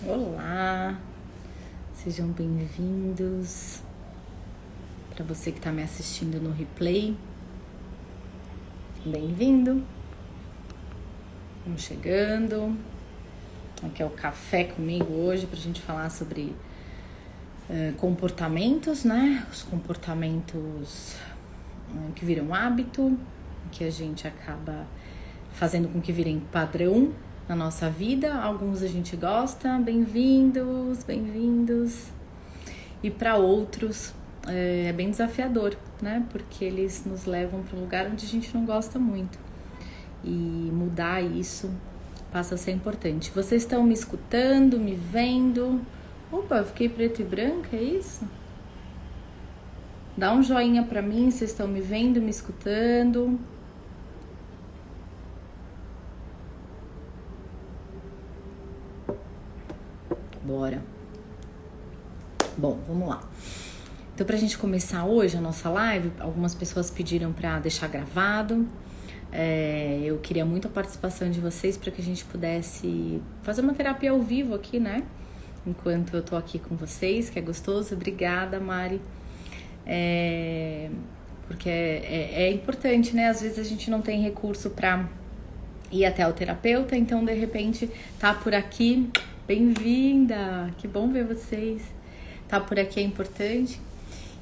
Olá, sejam bem-vindos. Para você que está me assistindo no replay, bem-vindo. Vamos chegando. Aqui é o café comigo hoje para a gente falar sobre comportamentos, né? Os comportamentos que viram hábito, que a gente acaba fazendo com que virem padrão na nossa vida. Alguns a gente gosta, bem-vindos. E para outros é bem desafiador, né? Porque eles nos levam para um lugar onde a gente não gosta muito. E mudar isso passa a ser importante. Vocês estão me escutando, me vendo? Opa, eu fiquei preto e branco, é isso? Dá um joinha para mim, vocês estão me vendo, me escutando? Bora. Bom, vamos lá. Então, pra gente começar hoje a nossa live, algumas pessoas pediram pra deixar gravado. Eu queria muito a participação de vocês para que a gente pudesse fazer uma terapia ao vivo aqui, né? Enquanto eu tô aqui com vocês, que é gostoso. Obrigada, Mari. Porque é importante, né? Às vezes a gente não tem recurso pra ir até o terapeuta, então de repente tá por aqui. Bem-vinda! Que bom ver vocês. Tá por aqui é importante.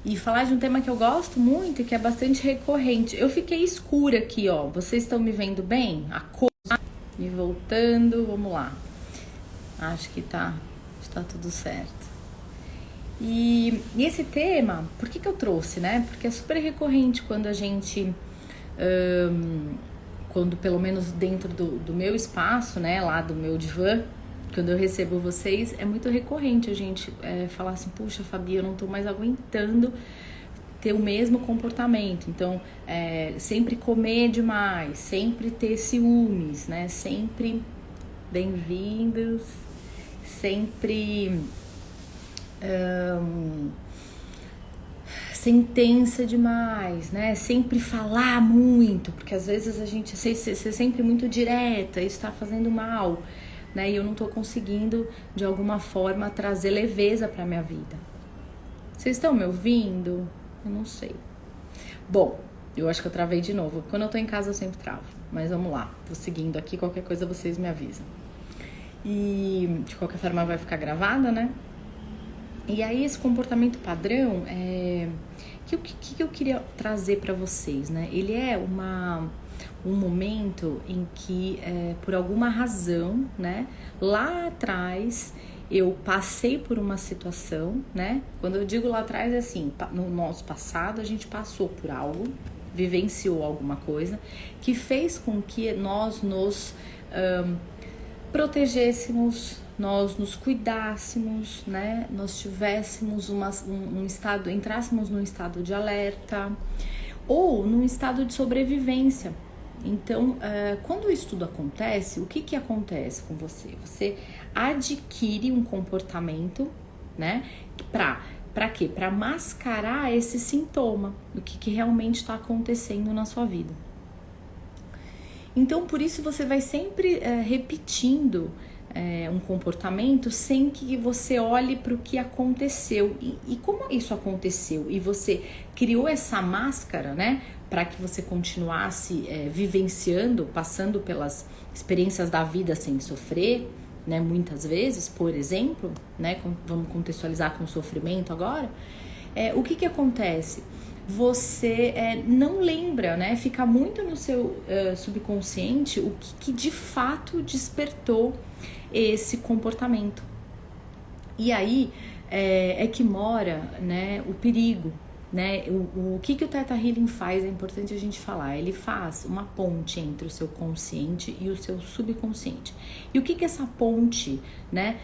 E falar de um tema que eu gosto muito e que é bastante recorrente. Eu fiquei escura aqui, ó. Vocês estão me vendo bem? A cor me voltando. Vamos lá. Acho que tá tudo certo. E esse tema, por que eu trouxe, né? Porque é super recorrente quando a gente... quando pelo menos dentro do meu espaço, né? Lá do meu divã, quando eu recebo vocês, é muito recorrente a gente falar assim, puxa, Fabi, eu não tô mais aguentando ter o mesmo comportamento. Então, sempre comer demais, sempre ter ciúmes, né? Sempre bem-vindos, sempre sentença demais, né? Sempre falar muito, porque às vezes a gente ser sempre muito direta, isso tá fazendo mal. Né? E eu não tô conseguindo, de alguma forma, trazer leveza pra minha vida. Vocês estão me ouvindo? Eu não sei. Bom, eu acho que eu travei de novo. Quando eu tô em casa eu sempre travo. Mas vamos lá, vou seguindo aqui, qualquer coisa vocês me avisam. E de qualquer forma vai ficar gravada, né? E aí esse comportamento padrão, que eu queria trazer pra vocês, né? Ele é um momento em que, por alguma razão, né, lá atrás eu passei por uma situação, né? Quando eu digo lá atrás é assim, no nosso passado a gente passou por algo, vivenciou alguma coisa que fez com que nós nos protegêssemos, nós nos cuidássemos, né? Nós tivéssemos um estado, entrássemos num estado de alerta ou num estado de sobrevivência. Então, quando isso tudo acontece, o que acontece com você? Você adquire um comportamento, né? Pra quê? Pra mascarar esse sintoma, do que realmente está acontecendo na sua vida. Então, por isso você vai sempre repetindo um comportamento sem que você olhe para o que aconteceu. E como isso aconteceu? E você criou essa máscara, né? Para que você continuasse vivenciando, passando pelas experiências da vida sem sofrer, né? Muitas vezes, por exemplo, né? Vamos contextualizar com sofrimento agora. O que acontece? Você não lembra, né? Fica muito no seu subconsciente o que de fato despertou esse comportamento. E aí é que mora, né, o perigo, né? O que o Theta Healing faz é importante a gente falar. Ele faz uma ponte entre o seu consciente e o seu subconsciente. E o que essa ponte, né?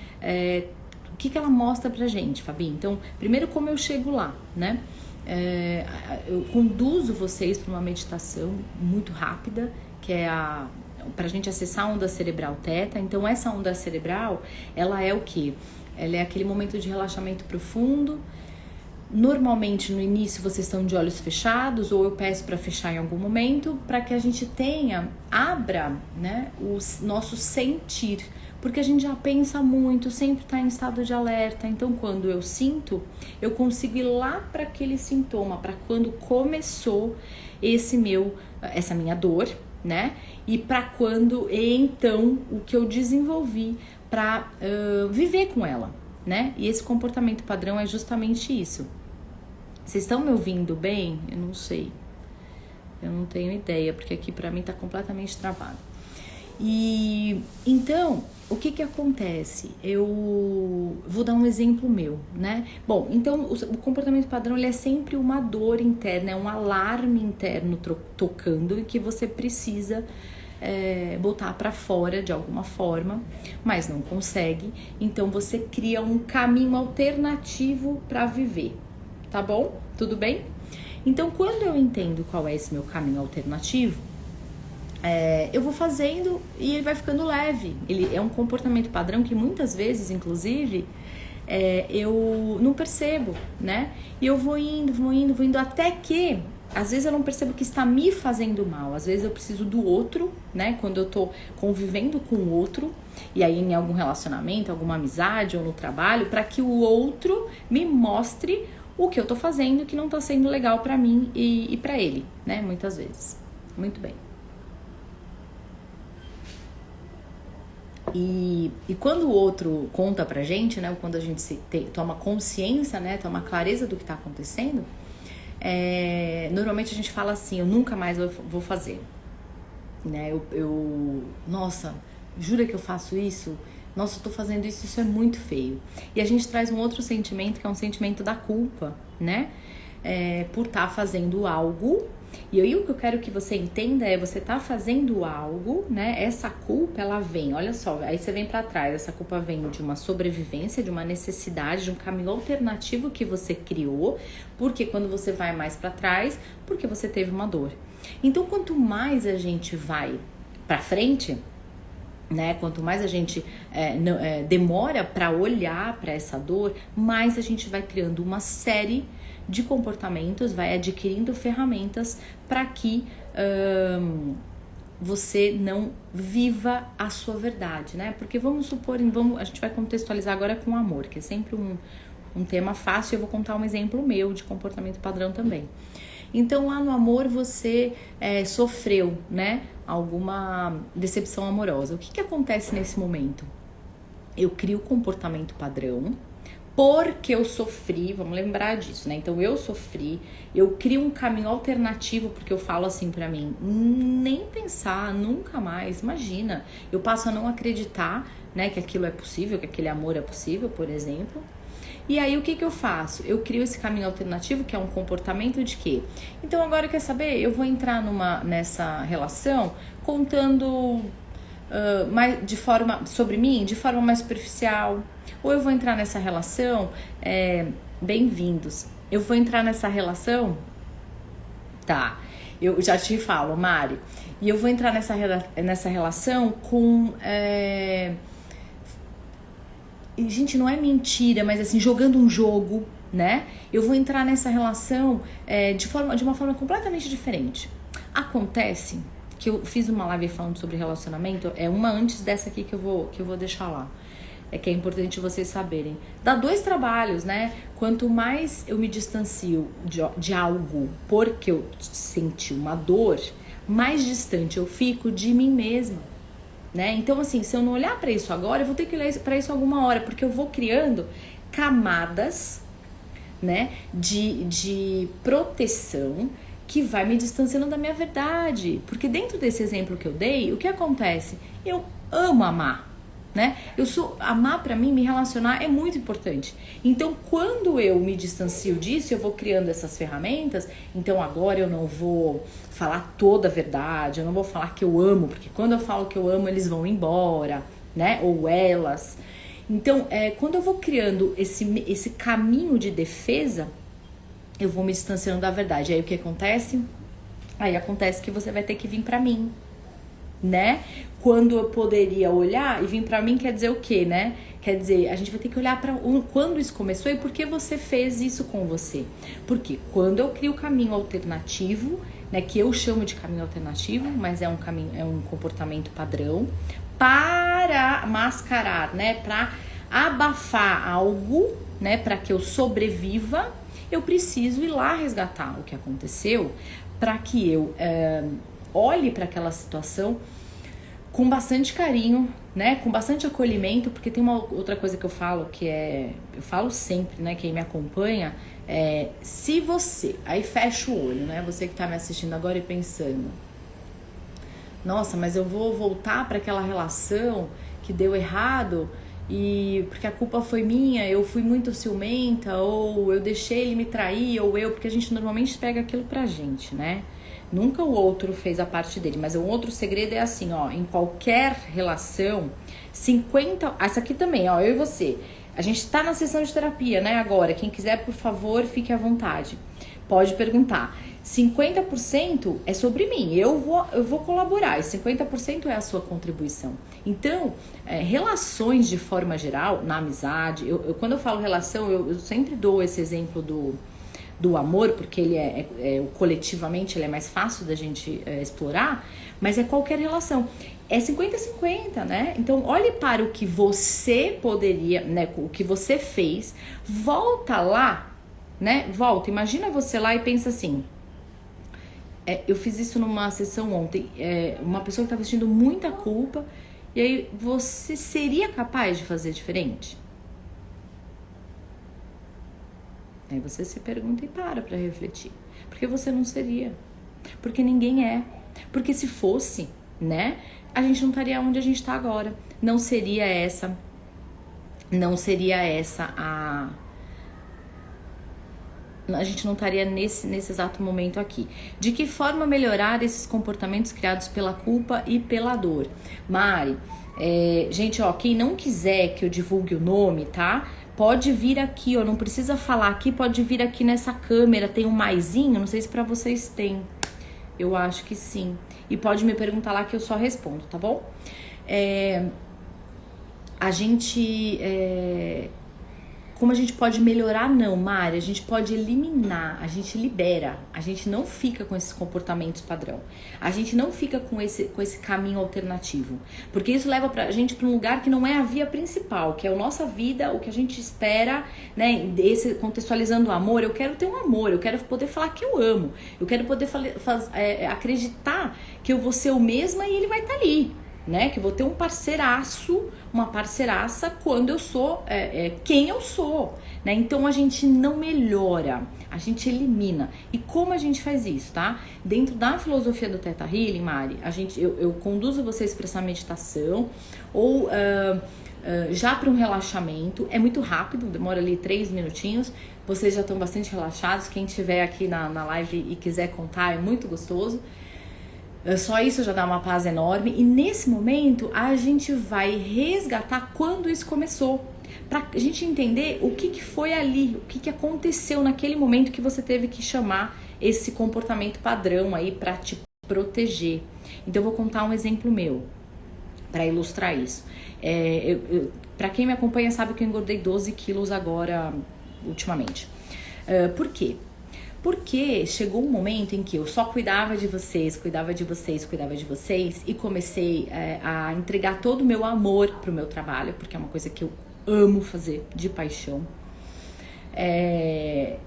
O que ela mostra pra gente, Fabi? Então, primeiro como eu chego lá, né? Eu conduzo vocês para uma meditação muito rápida, que é pra gente acessar a onda cerebral teta. Então essa onda cerebral, ela é o quê? Ela é aquele momento de relaxamento profundo. Normalmente no início vocês estão de olhos fechados, ou eu peço para fechar em algum momento, para que a gente abra, né, o nosso sentir, Porque a gente já pensa muito, sempre está em estado de alerta. Então, quando eu sinto, eu consigo ir lá para aquele sintoma, para quando começou essa minha dor, né? E para quando, então, o que eu desenvolvi para viver com ela, né? E esse comportamento padrão é justamente isso. Vocês estão me ouvindo bem? Eu não sei. Eu não tenho ideia, porque aqui pra mim tá completamente travado. E então, o que acontece? Eu vou dar um exemplo meu, né? Bom, então o comportamento padrão ele é sempre uma dor interna, é um alarme interno tocando e que você precisa botar pra fora de alguma forma, mas não consegue. Então você cria um caminho alternativo pra viver, tá bom? Tudo bem? Então, quando eu entendo qual é esse meu caminho alternativo, eu vou fazendo e ele vai ficando leve. Ele é um comportamento padrão que muitas vezes, inclusive, eu não percebo, né? E eu vou indo, até que, às vezes eu não percebo que está me fazendo mal. Às vezes eu preciso do outro, né? Quando eu tô convivendo com o outro, e aí em algum relacionamento, alguma amizade ou no trabalho, para que o outro me mostre o que eu tô fazendo que não tá sendo legal pra mim e pra ele, né? Muitas vezes. Muito bem. E quando o outro conta pra gente, né? Quando a gente toma consciência, né? Toma clareza do que tá acontecendo, normalmente a gente fala assim, eu nunca mais vou fazer. Né? Nossa, jura que eu faço isso? Nossa, eu tô fazendo isso, isso é muito feio. E a gente traz um outro sentimento, que é um sentimento da culpa, né? Por estar fazendo algo. E aí o que eu quero que você entenda é, você tá fazendo algo, né? Essa culpa, ela vem, olha só, aí você vem pra trás, essa culpa vem de uma sobrevivência, de uma necessidade, de um caminho alternativo que você criou, porque quando você vai mais pra trás, porque você teve uma dor. Então, quanto mais a gente vai pra frente, né? Quanto mais a gente demora para olhar para essa dor, mais a gente vai criando uma série de comportamentos, vai adquirindo ferramentas para que você não viva a sua verdade, né? Porque vamos supor, a gente vai contextualizar agora com amor, que é sempre um tema fácil. Eu vou contar um exemplo meu de comportamento padrão também. Então, lá no amor, você sofreu, né, alguma decepção amorosa. O que acontece nesse momento? Eu crio comportamento padrão porque eu sofri, vamos lembrar disso, né? Então, eu sofri, eu crio um caminho alternativo, porque eu falo assim pra mim, nem pensar, nunca mais, imagina. Eu passo a não acreditar, né, que aquilo é possível, que aquele amor é possível, por exemplo. E aí, o que eu faço? Eu crio esse caminho alternativo, que é um comportamento de quê? Então, agora, quer saber? Eu vou entrar nessa relação contando sobre mim, de forma mais superficial. Ou eu vou entrar nessa relação, bem-vindos. Eu vou entrar nessa relação, tá, eu já te falo, Mari. E eu vou entrar nessa relação com... gente, não é mentira, mas assim, jogando um jogo, né? Eu vou entrar nessa relação de uma forma completamente diferente. Acontece que eu fiz uma live falando sobre relacionamento, uma antes dessa aqui que eu vou deixar lá. Que é importante vocês saberem. Dá 2 trabalhos, né? Quanto mais eu me distancio de algo porque eu senti uma dor, mais distante eu fico de mim mesma. Né? Então, assim, se eu não olhar para isso agora, eu vou ter que olhar para isso alguma hora, porque eu vou criando camadas, né, de proteção que vai me distanciando da minha verdade. Porque dentro desse exemplo que eu dei, o que acontece? Eu amo amar, né? Amar para mim, me relacionar é muito importante. Então, quando eu me distancio disso, eu vou criando essas ferramentas. Então, agora eu não vou falar toda a verdade, eu não vou falar que eu amo, porque quando eu falo que eu amo, eles vão embora, né? Ou elas. Então, quando eu vou criando esse caminho de defesa, eu vou me distanciando da verdade. Aí o que acontece? Aí acontece que você vai ter que vir pra mim, né? Quando eu poderia olhar e vir pra mim, quer dizer o quê, né? Quer dizer, a gente vai ter que olhar para quando isso começou e por que você fez isso com você. Porque quando eu crio o caminho alternativo, né, que eu chamo de caminho alternativo, mas é um comportamento padrão, para mascarar, né, para abafar algo, né, para que eu sobreviva, eu preciso ir lá resgatar o que aconteceu, para que eu olhe para aquela situação com bastante carinho, né, com bastante acolhimento, porque tem uma outra coisa que eu falo, eu falo sempre, né, quem me acompanha, se você, aí fecha o olho, né, você que tá me assistindo agora e pensando, nossa, mas eu vou voltar para aquela relação que deu errado e porque a culpa foi minha, eu fui muito ciumenta, ou eu deixei ele me trair, porque a gente normalmente pega aquilo pra gente, né? Nunca o outro fez a parte dele, mas o outro segredo é assim, ó, em qualquer relação, essa aqui também, ó, eu e você, a gente tá na sessão de terapia, né, agora, quem quiser, por favor, fique à vontade, pode perguntar. 50% é sobre mim, eu vou colaborar, e 50% é a sua contribuição. Então, relações de forma geral, na amizade, quando eu falo relação, eu sempre dou esse exemplo do amor, porque ele coletivamente ele é mais fácil da gente explorar, mas é qualquer relação. É 50-50, né? Então, olhe para o que você poderia, né, o que você fez, volta lá, né? Volta, imagina você lá e pensa assim, eu fiz isso numa sessão ontem, uma pessoa que está vestindo muita culpa, e aí você seria capaz de fazer diferente? Aí você se pergunta e para refletir. Porque você não seria. Porque ninguém é. Porque se fosse, né, a gente não estaria onde a gente está agora. Não seria essa a gente não estaria nesse exato momento aqui. De que forma melhorar esses comportamentos criados pela culpa e pela dor? Mari, gente, ó, quem não quiser que eu divulgue o nome, tá? Pode vir aqui, ó, não precisa falar aqui, pode vir aqui nessa câmera, tem um maisinho, não sei se pra vocês tem. Eu acho que sim. E pode me perguntar lá que eu só respondo, tá bom? Como a gente pode melhorar? Não, Mari, a gente pode eliminar, a gente libera, a gente não fica com esses comportamentos padrão, a gente não fica com esse caminho alternativo, porque isso leva a gente para um lugar que não é a via principal, que é a nossa vida, o que a gente espera, né? Contextualizando o amor, eu quero ter um amor, eu quero poder falar que eu amo, eu quero poder acreditar que eu vou ser o mesma e ele vai estar ali. Né? Que eu vou ter um parceiraço, uma parceiraça quando eu sou quem eu sou, né? Então a gente não melhora, a gente elimina. E como a gente faz isso, tá? Dentro da filosofia do Theta Healing, Mari, eu conduzo vocês para essa meditação ou já para um relaxamento. É muito rápido, demora ali 3 minutinhos. Vocês já estão bastante relaxados. Quem estiver aqui na live e quiser contar, é muito gostoso. Só isso já dá uma paz enorme. E nesse momento a gente vai resgatar quando isso começou, pra gente entender o que foi ali, o que aconteceu naquele momento que você teve que chamar esse comportamento padrão aí pra te proteger. Então eu vou contar um exemplo meu pra ilustrar isso. Pra quem me acompanha sabe que eu engordei 12 quilos agora ultimamente. Por quê? Porque chegou um momento em que eu só cuidava de vocês e comecei a entregar todo o meu amor pro meu trabalho, porque é uma coisa que eu amo fazer de paixão.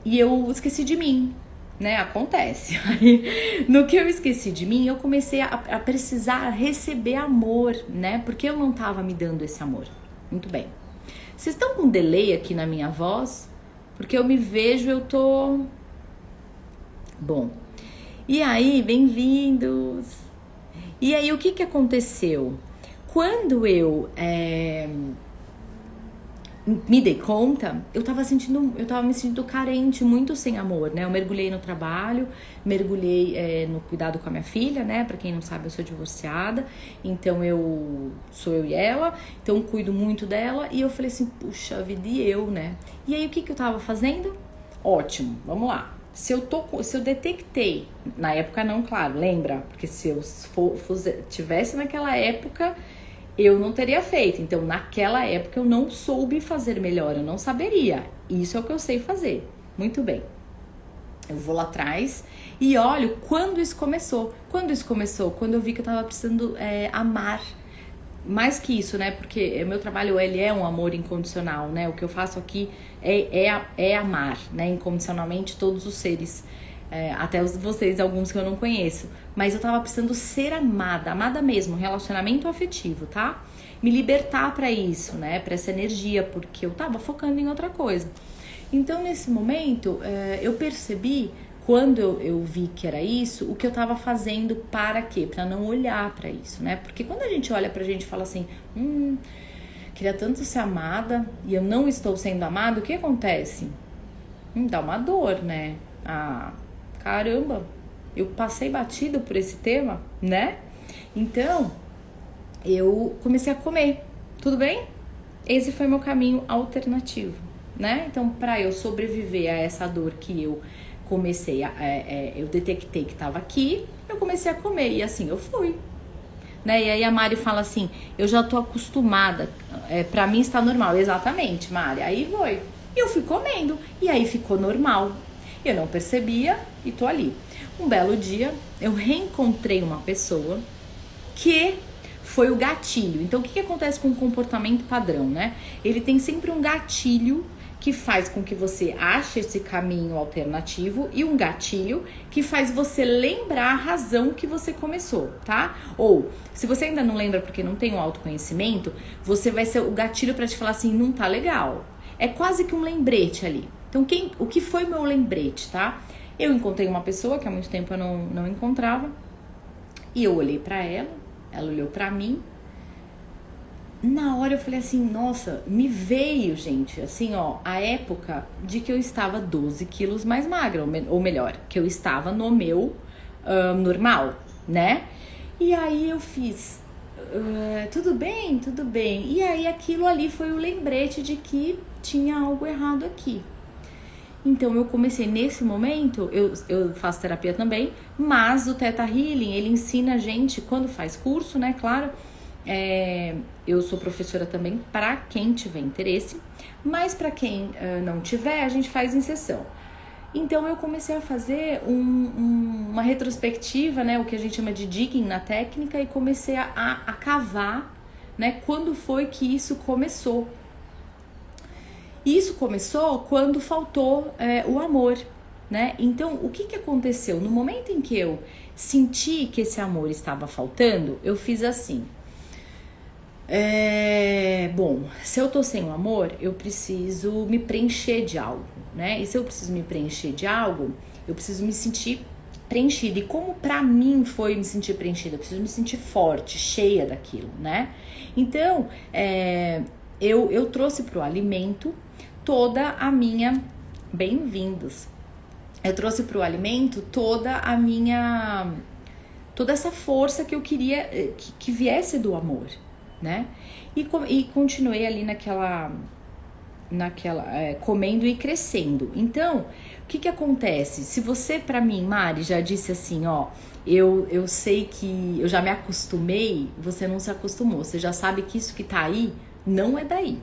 E eu esqueci de mim, né? Acontece. Aí, no que eu esqueci de mim, eu comecei a precisar receber amor, né? Porque eu não tava me dando esse amor. Muito bem. Vocês estão com um delay aqui na minha voz? Porque eu me vejo, eu tô... Bom, e aí, bem-vindos! E aí, o que aconteceu? Quando eu me dei conta, eu tava me sentindo carente, muito sem amor, né? Eu mergulhei no trabalho, mergulhei no cuidado com a minha filha, né? Pra quem não sabe, eu sou divorciada, então sou eu e ela, então cuido muito dela, e eu falei assim, puxa vida, e eu, né? E aí, o que eu tava fazendo? Ótimo, vamos lá. Se eu detectei, na época não, claro, lembra? Porque se eu tivesse naquela época, eu não teria feito. Então, naquela época, eu não soube fazer melhor, eu não saberia. Isso é o que eu sei fazer. Muito bem. Eu vou lá atrás e olho quando isso começou. Quando isso começou? Quando eu vi que eu tava precisando amar. mais que isso, né? Porque o meu trabalho, ele é um amor incondicional, né? O que eu faço aqui é amar, né? Incondicionalmente todos os seres, até vocês, alguns que eu não conheço. Mas eu tava precisando ser amada, amada mesmo, relacionamento afetivo, tá? Me libertar pra isso, né? Pra essa energia, porque eu tava focando em outra coisa. Então, nesse momento, eu percebi, quando eu vi que era isso, o que eu tava fazendo para quê? Para não olhar para isso, né? Porque quando a gente olha pra gente e fala assim, queria tanto ser amada e eu não estou sendo amado, o que acontece? Dá uma dor, né? Ah, caramba, eu passei batido por esse tema, né? Então, eu comecei a comer, tudo bem? Esse foi meu caminho alternativo, né? Então, para eu sobreviver a essa dor que eu comecei, eu detectei que estava aqui, eu comecei a comer e assim eu fui, né? E aí a Mari fala assim, eu já tô acostumada, pra mim está normal. Exatamente, Mari, aí foi. E eu fui comendo e aí ficou normal. Eu não percebia e tô ali. Um belo dia, eu reencontrei uma pessoa que foi o gatilho. Então, o que acontece com o comportamento padrão, né? Ele tem sempre um gatilho que faz com que você ache esse caminho alternativo e um gatilho que faz você lembrar a razão que você começou, tá? Ou, se você ainda não lembra porque não tem o autoconhecimento, você vai ser o gatilho para te falar assim, não tá legal. É quase que um lembrete ali. Então, o que foi meu lembrete, tá? Eu encontrei uma pessoa que há muito tempo eu não encontrava e eu olhei pra ela olhou pra mim. Na hora eu falei assim, nossa, me veio, gente, assim, ó, a época de que eu estava 12 quilos mais magra, ou melhor, que eu estava no meu normal, né? E aí eu fiz, tudo bem, tudo bem. E aí aquilo ali foi o lembrete de que tinha algo errado aqui. Então eu comecei nesse momento, eu faço terapia também, mas o Theta Healing, ele ensina a gente, quando faz curso, né, claro, eu sou professora também para quem tiver interesse, mas para quem não tiver, a gente faz em sessão. Então eu comecei a fazer uma retrospectiva, né, o que a gente chama de digging na técnica, e comecei a cavar, né, quando foi que isso começou. E isso começou quando faltou o amor, né? Então, o que aconteceu? No momento em que eu senti que esse amor estava faltando, eu fiz assim. Bom, se eu tô sem o amor, eu preciso me preencher de algo, né? E se eu preciso me preencher de algo, eu preciso me sentir preenchida. E como pra mim foi me sentir preenchida? Eu preciso me sentir forte, cheia daquilo, né? Então, eu trouxe pro alimento toda a minha... Bem-vindos! Eu trouxe pro alimento toda essa força que eu queria que viesse do amor, né? E continuei ali naquela comendo e crescendo. Então, o que acontece? Se você, pra mim, Mari, já disse assim, ó, eu sei que eu já me acostumei, você não se acostumou. Você já sabe que isso que tá aí não é daí.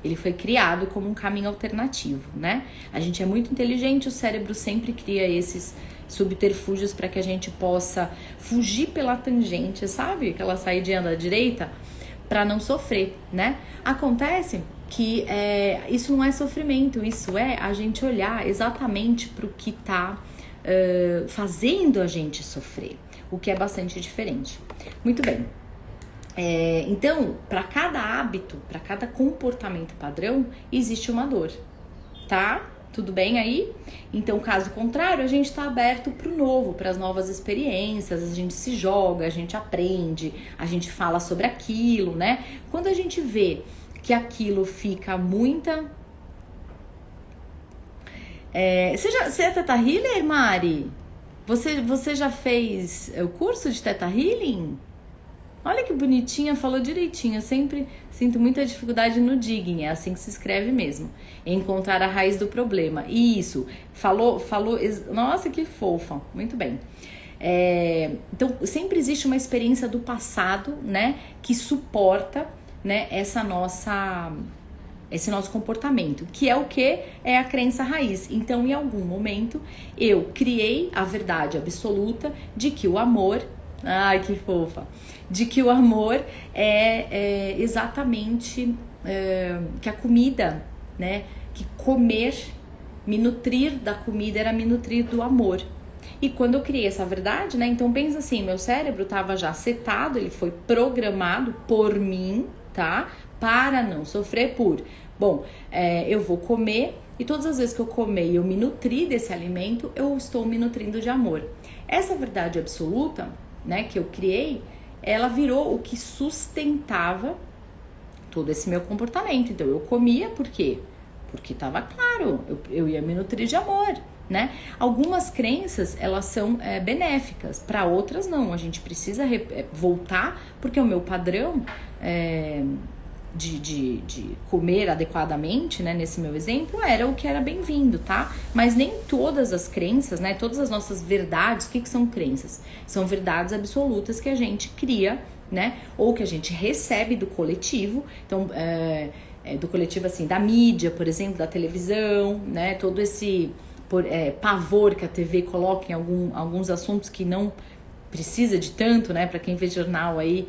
Ele foi criado como um caminho alternativo, né? A gente é muito inteligente, o cérebro sempre cria esses subterfúgios para que a gente possa fugir pela tangente, sabe? Aquela saidinha da direita, para não sofrer, né? Acontece que isso não é sofrimento, isso é a gente olhar exatamente para o que tá fazendo a gente sofrer, o que é bastante diferente. Muito bem. Então, para cada hábito, para cada comportamento padrão, existe uma dor, tá? Tudo bem aí? Então, caso contrário, a gente está aberto para o novo, para as novas experiências, a gente se joga, a gente aprende, a gente fala sobre aquilo, né? Quando a gente vê que aquilo fica muita... Você é Theta Healer, Mari? Você já fez o curso de Theta Healing? Olha que bonitinha, falou direitinho. Eu sempre sinto muita dificuldade no digging, é assim que se escreve mesmo. Encontrar a raiz do problema. Isso, falou, nossa, que fofa, muito bem. Então, sempre existe uma experiência do passado, né, que suporta, né, esse nosso comportamento, que é o que? É a crença raiz. Então, em algum momento, eu criei a verdade absoluta de que o amor Ai, que fofa. De que o amor é exatamente que a comida, né? Que comer, me nutrir da comida era me nutrir do amor. E quando eu criei essa verdade, né? Então pensa assim, meu cérebro estava já setado, ele foi programado por mim, tá? Para não sofrer por. Bom, eu vou comer e todas as vezes que eu comer e eu me nutrir desse alimento, eu estou me nutrindo de amor. Essa verdade absoluta, né, que eu criei, ela virou o que sustentava todo esse meu comportamento. Então eu comia por quê? Porque estava claro, eu ia me nutrir de amor, né? Algumas crenças, elas são benéficas, para outras não. A gente precisa voltar, porque o meu padrão de comer adequadamente, né, nesse meu exemplo, era o que era bem-vindo, tá? Mas nem todas as crenças, né, todas as nossas verdades, o que são crenças? São verdades absolutas que a gente cria, né, ou que a gente recebe do coletivo. Então, do coletivo, assim, da mídia, por exemplo, da televisão, né, todo esse pavor que a TV coloca em alguns assuntos que não precisa de tanto, né, para quem vê jornal aí.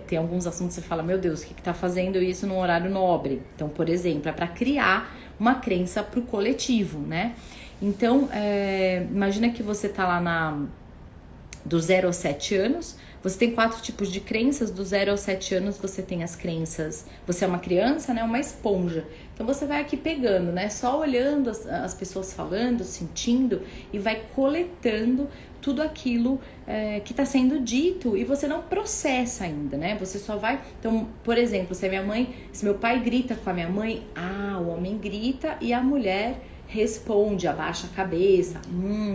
Tem alguns assuntos que você fala, meu Deus, o que tá fazendo isso num horário nobre? Então, por exemplo, é para criar uma crença pro coletivo, né? Então, imagina que você tá lá do 0 aos 7 anos, você tem 4 tipos de crenças. Do 0 aos 7 anos você tem as crenças, você é uma criança, né, uma esponja. Então você vai aqui pegando, né, só olhando as pessoas falando, sentindo, e vai coletando tudo aquilo que está sendo dito, e você não processa ainda, né? Você só vai... Então, por exemplo, se meu pai grita com a minha mãe, o homem grita e a mulher responde, abaixa a cabeça.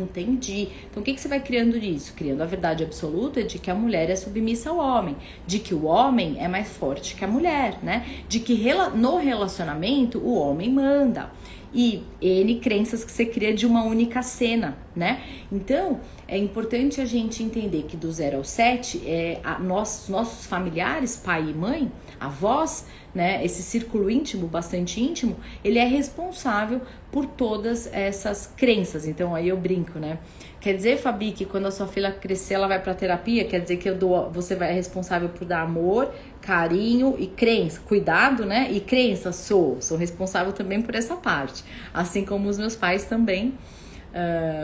Entendi. Então, o que você vai criando disso? Criando a verdade absoluta de que a mulher é submissa ao homem, de que o homem é mais forte que a mulher, né? De que no relacionamento o homem manda. E N crenças que você cria de uma única cena, né? Então, é importante a gente entender que do 0 ao 7, nossos familiares, pai e mãe, avós, né? Esse círculo íntimo, bastante íntimo, ele é responsável por todas essas crenças. Então, aí eu brinco, né? Quer dizer, Fabi, que quando a sua filha crescer, ela vai pra terapia? Quer dizer que você vai responsável por dar amor, carinho e crença, cuidado, né? E crença, sou responsável também por essa parte. Assim como os meus pais também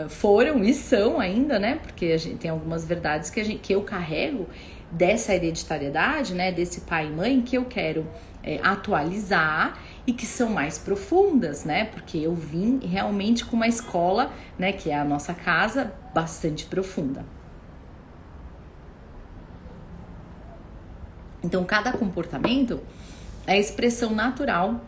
foram e são ainda, né? Porque a gente tem algumas verdades que eu carrego dessa hereditariedade, né? Desse pai e mãe, que eu quero atualizar e que são mais profundas, né? Porque eu vim realmente com uma escola, né? Que é a nossa casa, bastante profunda. Então, cada comportamento é a expressão natural,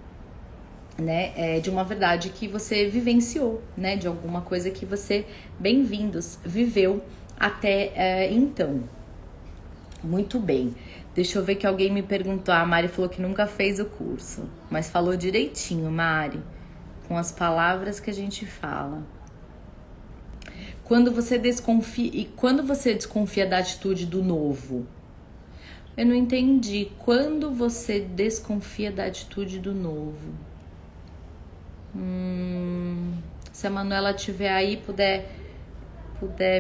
né, de uma verdade que você vivenciou, né? De alguma coisa que você, bem-vindos, viveu até então. Muito bem. Deixa eu ver que alguém me perguntou. A Mari falou que nunca fez o curso, mas falou direitinho, Mari, com as palavras que a gente fala. Quando você desconfia da atitude do novo? Eu não entendi. Quando você desconfia da atitude do novo? Se a Manuela estiver aí, puder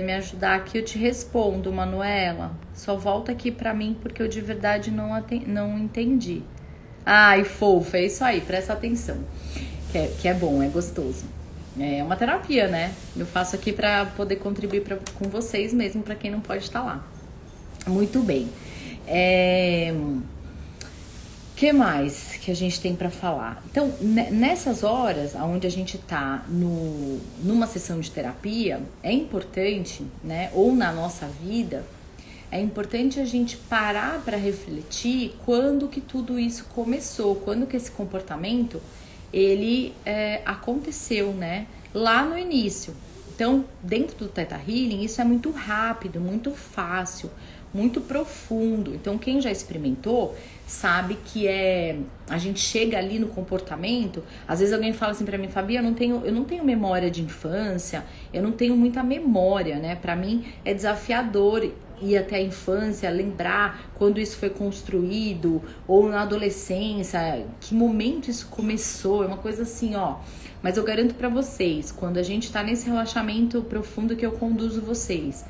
me ajudar aqui, eu te respondo, Manuela. Só volta aqui pra mim, porque eu de verdade não entendi. Ai, fofa, é isso aí, presta atenção. Que é bom, é gostoso. É uma terapia, né? Eu faço aqui pra poder contribuir com vocês mesmo, pra quem não pode estar lá. Muito bem. Que mais que a gente tem para falar? Então, nessas horas onde a gente tá numa sessão de terapia, é importante, né, ou na nossa vida, é importante a gente parar para refletir quando que tudo isso começou, quando que esse comportamento, ele aconteceu, né, lá no início. Então, dentro do Theta Healing, isso é muito rápido, muito fácil, muito profundo. Então, quem já experimentou sabe que a gente chega ali no comportamento. Às vezes alguém fala assim pra mim, Fabi, eu não tenho memória de infância, eu não tenho muita memória, né? Pra mim é desafiador ir até a infância, lembrar quando isso foi construído, ou na adolescência, que momento isso começou, é uma coisa assim, ó. Mas eu garanto pra vocês, quando a gente tá nesse relaxamento profundo que eu conduzo vocês,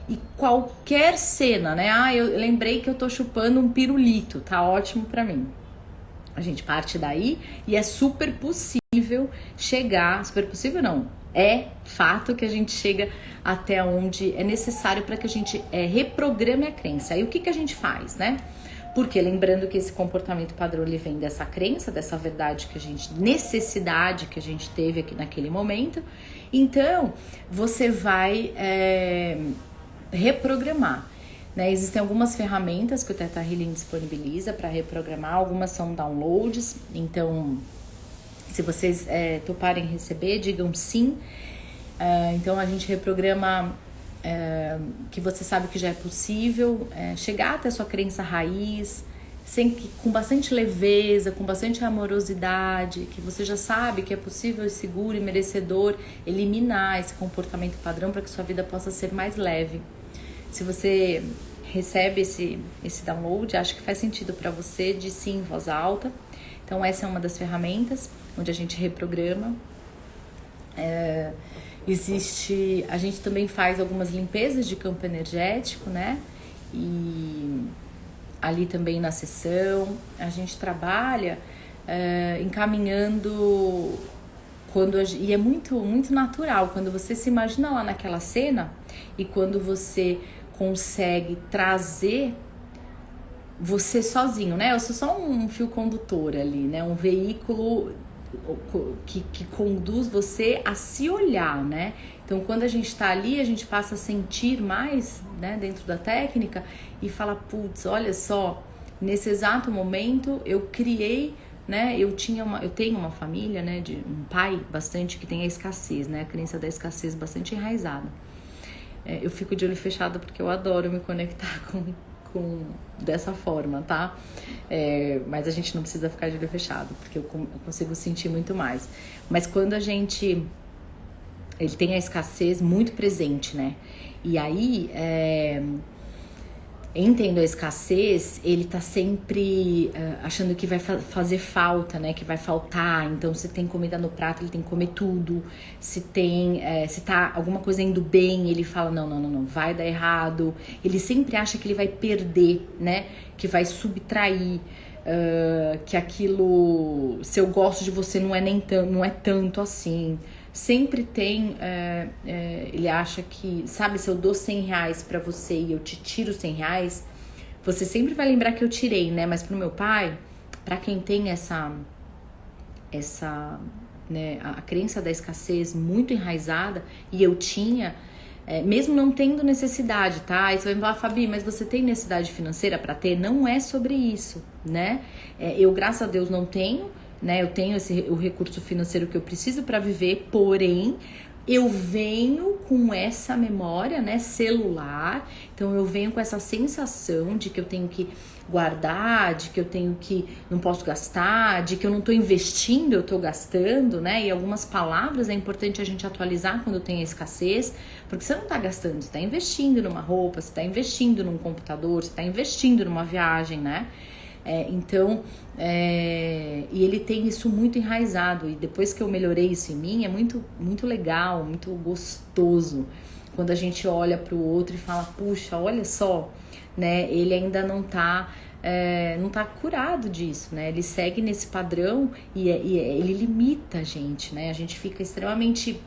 e qualquer cena, né? Ah, eu lembrei que eu tô chupando um pirulito, tá ótimo pra mim. A gente parte daí e é super possível chegar, super possível não, é fato que a gente chega até onde é necessário para que a gente reprograme a crença. Aí o que a gente faz, né? Porque lembrando que esse comportamento padrão ele vem dessa crença, dessa verdade que a gente, necessidade que a gente teve aqui naquele momento. Então, você vai reprogramar. Né? Existem algumas ferramentas que o Theta Healing disponibiliza para reprogramar, algumas são downloads, então se vocês toparem receber, digam sim. Então a gente reprograma que você sabe que já é possível chegar até a sua crença raiz, com bastante leveza, com bastante amorosidade, que você já sabe que é possível e seguro e merecedor eliminar esse comportamento padrão para que sua vida possa ser mais leve. Se você recebe esse download, acho que faz sentido para você de sim em voz alta. Então essa é uma das ferramentas onde a gente reprograma. A gente também faz algumas limpezas de campo energético, né? E ali também na sessão a gente trabalha encaminhando e é muito natural quando você se imagina lá naquela cena e quando você consegue trazer você sozinho, né? Eu sou só um fio condutor ali, né? Um veículo que conduz você a se olhar, né? Então, quando a gente tá ali, a gente passa a sentir mais, né? Dentro da técnica e fala, putz, olha só, nesse exato momento eu criei, né? Eu tenho uma família, né? De um pai bastante que tem a escassez, né? A crença da escassez bastante enraizada. Eu fico de olho fechado porque eu adoro me conectar com dessa forma, tá? Mas a gente não precisa ficar de olho fechado, porque eu consigo sentir muito mais. Mas quando ele tem a escassez muito presente, né? E aí, entendo a escassez, ele tá sempre achando que vai fazer falta, né? Que vai faltar. Então, se tem comida no prato, ele tem que comer tudo. Se tá alguma coisa indo bem, ele fala, não, vai dar errado. Ele sempre acha que ele vai perder, né? Que vai subtrair, que aquilo, se eu gosto de você, não é tanto assim. Sempre tem, ele acha que, sabe, se eu dou R$100 pra você e eu te tiro R$100, você sempre vai lembrar que eu tirei, né? Mas pro meu pai, pra quem tem essa né, a crença da escassez muito enraizada, e eu tinha, mesmo não tendo necessidade, tá? Aí você vai falar, Fabi, mas você tem necessidade financeira pra ter? Não é sobre isso, né? Eu, graças a Deus, não tenho, né? Eu tenho o recurso financeiro que eu preciso para viver, porém eu venho com essa memória, né, celular. Então eu venho com essa sensação de que eu tenho que guardar, de que eu não posso gastar, de que eu não tô investindo, eu tô gastando, né? E algumas palavras é importante a gente atualizar quando tem a escassez, porque você não tá gastando, você tá investindo numa roupa, você tá investindo num computador, você tá investindo numa viagem, né? E ele tem isso muito enraizado, e depois que eu melhorei isso em mim, é muito, muito legal, muito gostoso quando a gente olha para o outro e fala, puxa, olha só, né, ele ainda não tá curado disso, né, ele segue nesse padrão e ele limita a gente, né, a gente fica extremamente...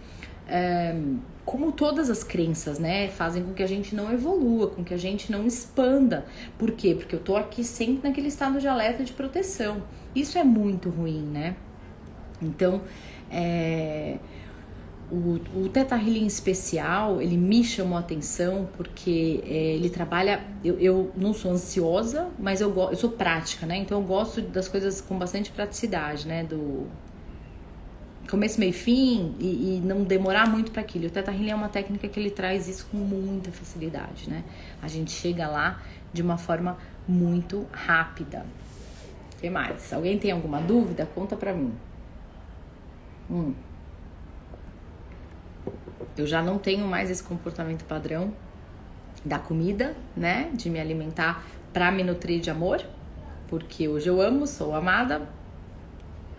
como todas as crenças, né, fazem com que a gente não evolua, com que a gente não expanda. Por quê? Porque eu tô aqui sempre naquele estado de alerta de proteção. Isso é muito ruim, né? Então, o Theta Healing especial, ele me chamou a atenção porque ele trabalha... Eu não sou ansiosa, mas eu sou prática, né? Então eu gosto das coisas com bastante praticidade, né? Do começo, meio e fim, e não demorar muito para aquilo. O Theta Healing é uma técnica que ele traz isso com muita facilidade, né? A gente chega lá de uma forma muito rápida. O que mais? Alguém tem alguma dúvida? Conta pra mim. Eu já não tenho mais esse comportamento padrão da comida, né? De me alimentar pra me nutrir de amor, porque hoje eu amo, sou amada.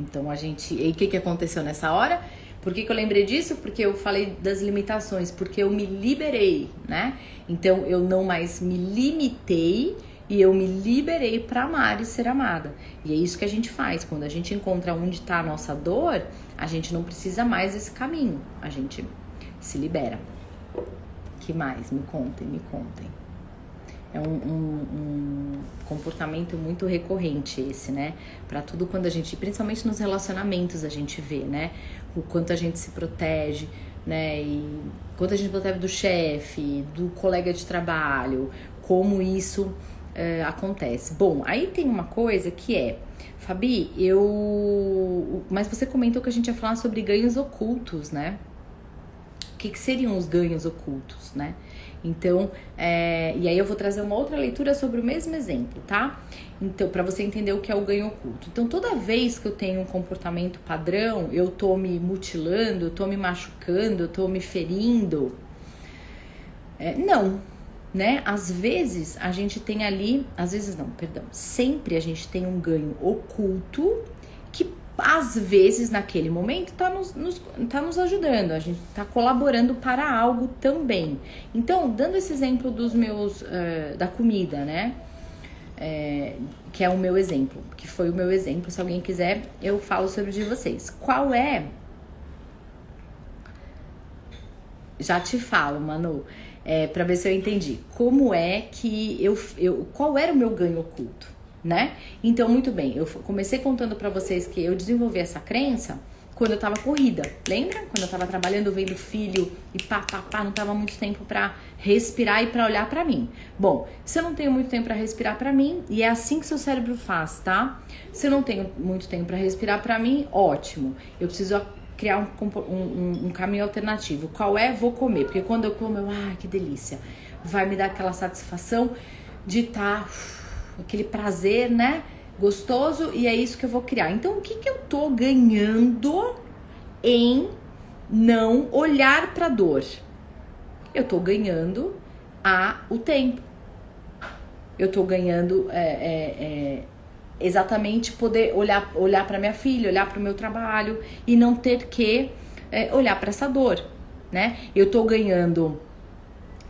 Então e o que aconteceu nessa hora? Por que eu lembrei disso? Porque eu falei das limitações, porque eu me liberei, né? Então eu não mais me limitei e eu me liberei para amar e ser amada. E é isso que a gente faz. Quando a gente encontra onde está a nossa dor, a gente não precisa mais desse caminho. A gente se libera. Que mais? Me contem, me contem. É um comportamento muito recorrente esse, né? Pra tudo quando a gente, principalmente nos relacionamentos, a gente vê, né? O quanto a gente se protege, né? E quanto a gente protege do chefe, do colega de trabalho, como isso acontece. Bom, aí tem uma coisa que é, Fabi, mas você comentou que a gente ia falar sobre ganhos ocultos, né? O que seriam os ganhos ocultos, né? Então, e aí eu vou trazer uma outra leitura sobre o mesmo exemplo, tá? Então, para você entender o que é o ganho oculto. Então, toda vez que eu tenho um comportamento padrão, eu tô me mutilando, eu tô me machucando, eu tô me ferindo. Não, né? Às vezes a gente tem ali, às vezes não, perdão, sempre a gente tem um ganho oculto que às vezes naquele momento tá nos ajudando, a gente tá colaborando para algo também. Então, dando esse exemplo dos meus, da comida, né? Que é o meu exemplo, que foi o meu exemplo, se alguém quiser eu falo sobre o de vocês. Qual é? Já te falo, Manu, para ver se eu entendi. Como é que qual era o meu ganho oculto, né? Então, muito bem, eu comecei contando para vocês que eu desenvolvi essa crença quando eu tava corrida. Lembra? Quando eu tava trabalhando, vendo filho e não tava muito tempo para respirar e para olhar para mim. Bom, se eu não tenho muito tempo para respirar para mim, e é assim que seu cérebro faz, tá? Se eu não tenho muito tempo para respirar para mim, ótimo. Eu preciso criar um caminho alternativo. Qual é? Vou comer. Porque quando eu como, que delícia. Vai me dar aquela satisfação de estar, aquele prazer, né? Gostoso, e é isso que eu vou criar. Então, o que eu tô ganhando em não olhar pra dor? Eu tô ganhando o tempo. Eu tô ganhando exatamente poder olhar para minha filha, olhar para o meu trabalho e não ter que olhar para essa dor, né? Eu tô ganhando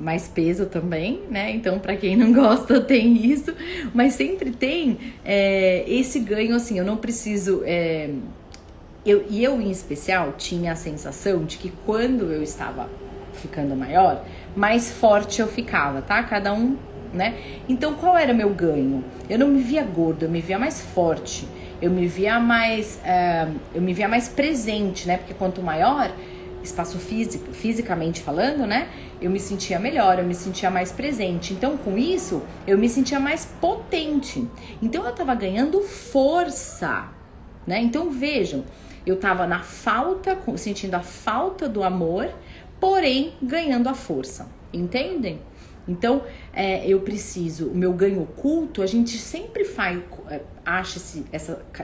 mais peso também, né? Então, para quem não gosta, tem isso, mas sempre tem esse ganho, assim, eu não preciso. Eu em especial tinha a sensação de que quando eu estava ficando maior, mais forte eu ficava, tá? Cada um, né? Então, qual era meu ganho? Eu não me via gorda, eu me via mais forte, eu me via mais presente, né? Porque quanto maior espaço físico, fisicamente falando, né? Eu me sentia melhor, eu me sentia mais presente. Então, com isso, eu me sentia mais potente. Então, eu tava ganhando força, né? Então, vejam, eu tava sentindo a falta do amor, porém, ganhando a força. Entendem? Então, o meu ganho oculto, a gente sempre acha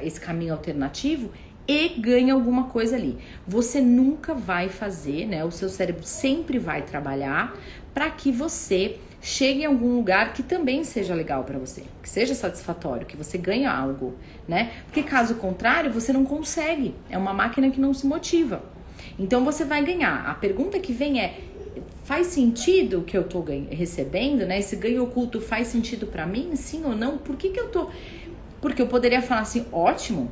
esse caminho alternativo e ganha alguma coisa ali. Você nunca vai fazer, né? O seu cérebro sempre vai trabalhar para que você chegue em algum lugar que também seja legal para você, que seja satisfatório, que você ganhe algo, né? Porque caso contrário, você não consegue. É uma máquina que não se motiva. Então você vai ganhar. A pergunta que vem é: faz sentido o que eu tô recebendo, né? Esse ganho oculto faz sentido para mim? Sim ou não? Por que eu tô... Porque eu poderia falar assim, ótimo,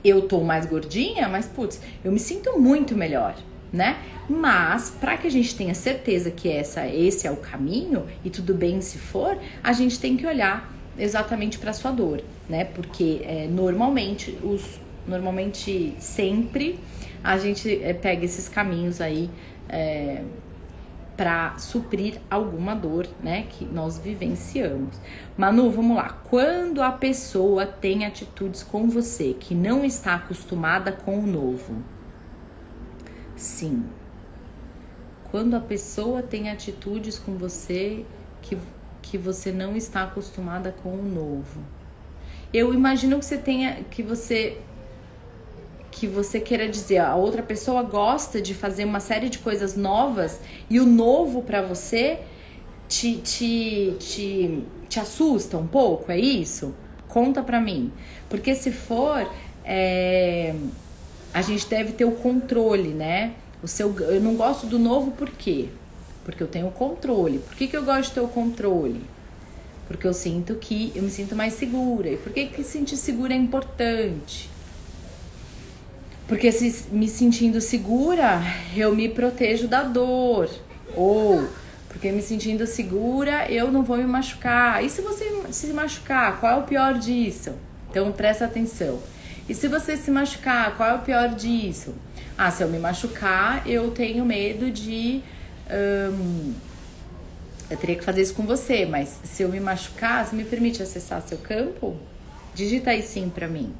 eu tô mais gordinha, mas putz, eu me sinto muito melhor, né? Mas para que a gente tenha certeza que esse é o caminho, e tudo bem se for, a gente tem que olhar exatamente para sua dor, né? Porque normalmente sempre a gente pega esses caminhos aí para suprir alguma dor, né, que nós vivenciamos. Manu, vamos lá. Quando a pessoa tem atitudes com você que não está acostumada com o novo. Sim. Quando a pessoa tem atitudes com você que você não está acostumada com o novo. Eu imagino que você queira dizer, a outra pessoa gosta de fazer uma série de coisas novas e o novo pra você te assusta um pouco, é isso? Conta pra mim. Porque se for, a gente deve ter o controle, né? Eu não gosto do novo por quê? Porque eu tenho o controle. Por que eu gosto de ter o controle? Porque eu me sinto mais segura. E por que se sentir segura é importante? Porque me sentindo segura, eu me protejo da dor. Ou porque me sentindo segura, eu não vou me machucar. E se você se machucar, qual é o pior disso? Então presta atenção. E se você se machucar, qual é o pior disso? Ah, se eu me machucar, eu tenho medo de... eu teria que fazer isso com você, mas se eu me machucar, você me permite acessar seu campo? Digita aí sim pra mim.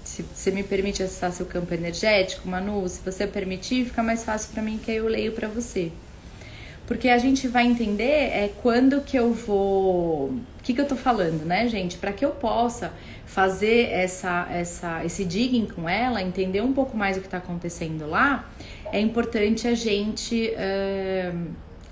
Se você me permite acessar seu campo energético, Manu, se você permitir, fica mais fácil pra mim, que aí eu leio pra você. Porque a gente vai entender quando que eu vou... O que eu tô falando, né, gente? Para que eu possa fazer esse digging com ela, entender um pouco mais o que tá acontecendo lá, é importante a gente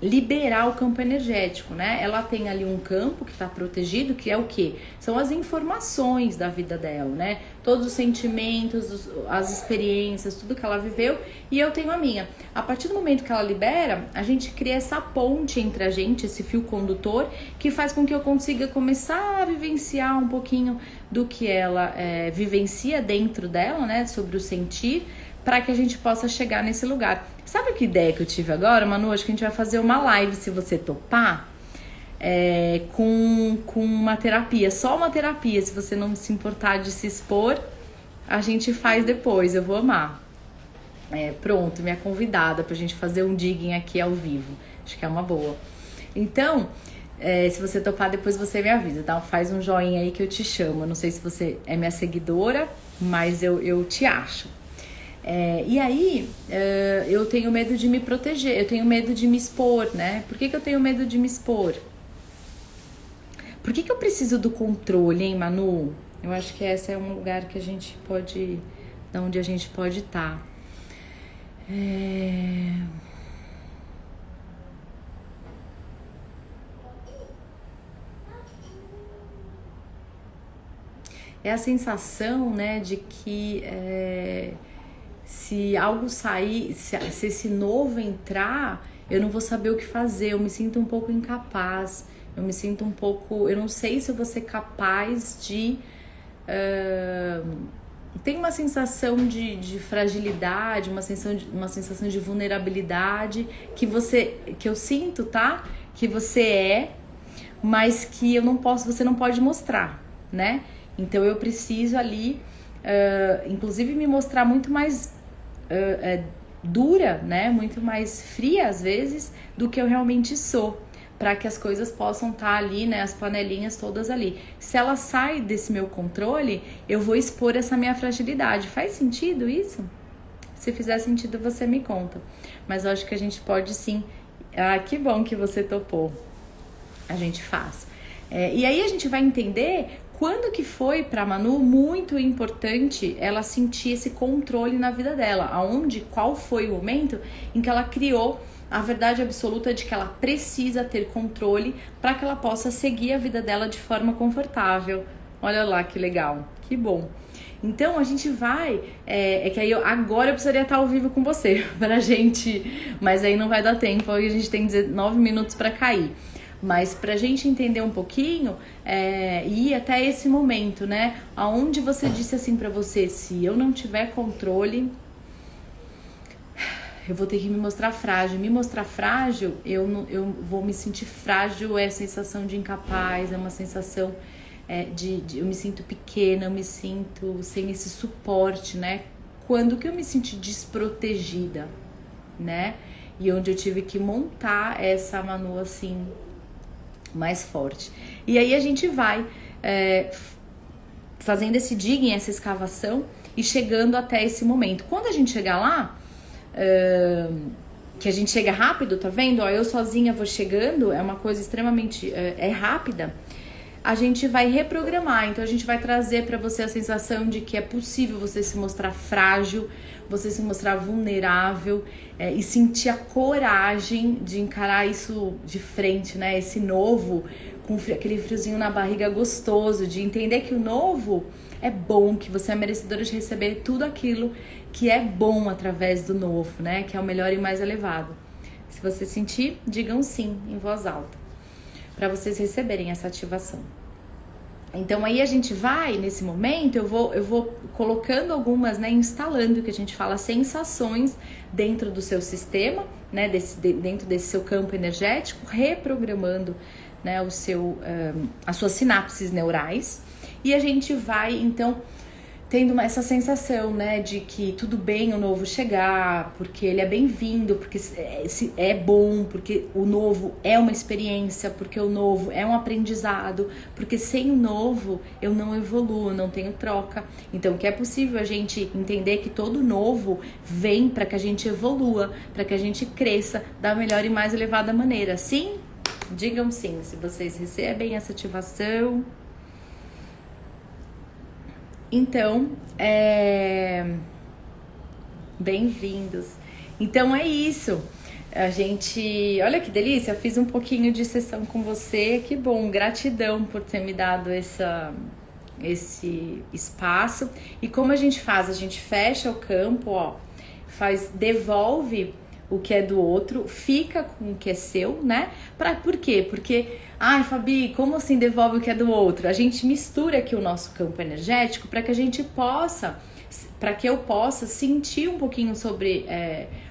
liberar o campo energético, né? Ela tem ali um campo que tá protegido, que é o quê? São as informações da vida dela, né? Todos os sentimentos, as experiências, tudo que ela viveu, e eu tenho a minha. A partir do momento que ela libera, a gente cria essa ponte entre a gente, esse fio condutor, que faz com que eu consiga começar a vivenciar um pouquinho do que ela vivencia dentro dela, né? Sobre o sentir, para que a gente possa chegar nesse lugar. Sabe que ideia que eu tive agora, Manu? Acho que a gente vai fazer uma live, se você topar, com uma terapia, só uma terapia. Se você não se importar de se expor, a gente faz depois, eu vou amar. Pronto, minha convidada pra gente fazer um digging aqui ao vivo. Acho que é uma boa. Então, se você topar, depois você me avisa, tá? Faz um joinha aí que eu te chamo. Eu não sei se você é minha seguidora, mas eu te acho. E aí, eu tenho medo de me proteger, eu tenho medo de me expor, né? Por que eu tenho medo de me expor? Por que eu preciso do controle, hein, Manu? Eu acho que esse é um lugar que a gente pode... Da onde a gente pode estar. É a sensação, né, de que... se algo sair, se esse novo entrar, eu não vou saber o que fazer, eu me sinto um pouco incapaz, eu me sinto um pouco, eu não sei se eu vou ser capaz de... tem uma sensação de fragilidade, uma sensação de vulnerabilidade que eu sinto, tá? Que você mas que eu não posso, você não pode mostrar, né? Então eu preciso ali, inclusive me mostrar muito mais dura, né? Muito mais fria às vezes do que eu realmente sou, para que as coisas possam estar ali, né? As panelinhas todas ali. Se ela sai desse meu controle, eu vou expor essa minha fragilidade. Faz sentido isso? Se fizer sentido, você me conta. Mas eu acho que a gente pode sim. Ah, que bom que você topou. A gente faz. E aí a gente vai entender quando que foi para Manu muito importante ela sentir esse controle na vida dela. Qual foi o momento em que ela criou a verdade absoluta de que ela precisa ter controle para que ela possa seguir a vida dela de forma confortável. Olha lá que legal, que bom. Então a gente vai, que aí agora eu precisaria estar ao vivo com você pra gente, mas aí não vai dar tempo, aí a gente tem 19 minutos para cair. Mas pra gente entender um pouquinho e ir até esse momento, né? Aonde você disse assim pra você, se eu não tiver controle, eu vou ter que me mostrar frágil. Me mostrar frágil, eu vou me sentir frágil, é a sensação de incapaz, é uma sensação eu me sinto pequena, eu me sinto sem esse suporte, né? Quando que eu me senti desprotegida, né? E onde eu tive que montar essa Manu assim, mais forte. E aí a gente vai fazendo esse digging, essa escavação e chegando até esse momento. Quando a gente chegar lá, que a gente chega rápido, tá vendo? Ó, eu sozinha vou chegando, é uma coisa extremamente rápida. a gente vai reprogramar. Então a gente vai trazer para você a sensação de que é possível você se mostrar frágil, você se mostrar vulnerável, e sentir a coragem de encarar isso de frente, né? Esse novo, com aquele friozinho na barriga gostoso, de entender que o novo é bom, que você é merecedora de receber tudo aquilo que é bom através do novo, né? Que é o melhor e mais elevado. Se você sentir, digam sim em voz alta, para vocês receberem essa ativação. Então aí a gente vai, nesse momento, eu vou colocando algumas, né, instalando, que a gente fala, sensações dentro do seu sistema, né, dentro desse seu campo energético, reprogramando, né, as suas sinapses neurais, e a gente vai, então, tendo essa sensação, né, de que tudo bem o novo chegar, porque ele é bem-vindo, porque é bom, porque o novo é uma experiência, porque o novo é um aprendizado, porque sem o novo eu não evoluo, não tenho troca. Então, que é possível a gente entender que todo novo vem para que a gente evolua, para que a gente cresça da melhor e mais elevada maneira. Sim? Digam sim, se vocês recebem essa ativação. Então, bem-vindos. Então é isso. A gente, olha que delícia, fiz um pouquinho de sessão com você. Que bom, gratidão por ter me dado esse espaço. E como a gente faz? A gente fecha o campo, ó, devolve o que é do outro, fica com o que é seu, né? Por quê? Porque, ai, Fabi, como assim devolve o que é do outro? A gente mistura aqui o nosso campo energético para que a gente possa, para que eu possa sentir um pouquinho sobre